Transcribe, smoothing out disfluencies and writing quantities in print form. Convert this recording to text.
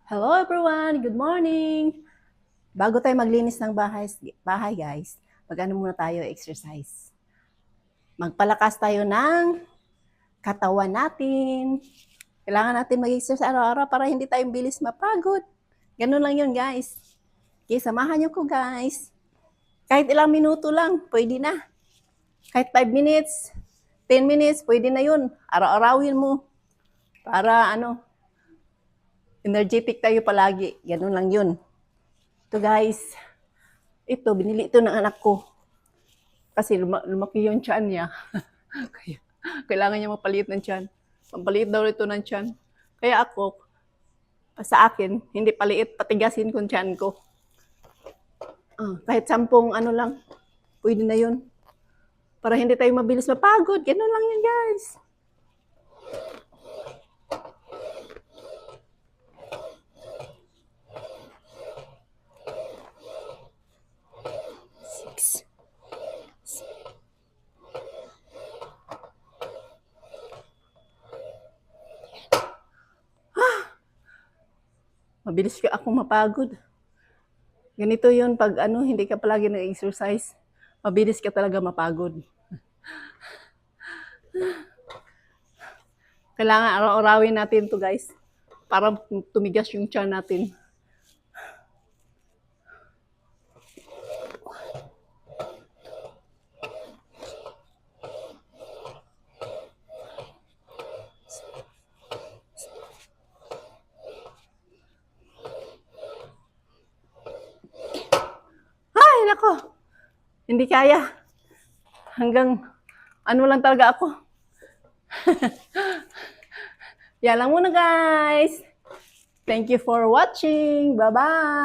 Hello everyone! Good morning! Bago tayo maglinis ng bahay guys, mag-ano muna tayo, exercise. Magpalakas tayo ng katawan natin. Kailangan natin mag-exercise araw-araw para hindi tayo bilis mapagod. Ganun lang yun guys. Okay, samahan nyo ko guys. Kahit ilang minuto lang, pwede na. Kahit 5 minutes, 10 minutes, pwede na yun. Araw-arawin mo. Para energetic tayo palagi. Ganun lang yun. Ito guys, ito, binili ito ng anak ko. Kasi lumaki yung tiyan niya. Kaya, kailangan niya mapaliit ng tiyan. Pampaliit daw ito ng tiyan. Kaya ako, sa akin, hindi paliit, patigasin ko tiyan ko. Kahit 10 lang, pwede na yun. Para hindi tayo mabilis mapagod. Ganun lang yun guys. Mabilis ka ako mapagod. Ganito yun pag hindi ka palagi nag-exercise, mabilis ka talaga mapagod. Kailangan araw-arawin natin to guys, para tumigas yung tiyan natin. Ay, nako. Hindi kaya. Hanggang lang talaga ako. Yan lang muna guys. Thank you for watching. Bye-bye.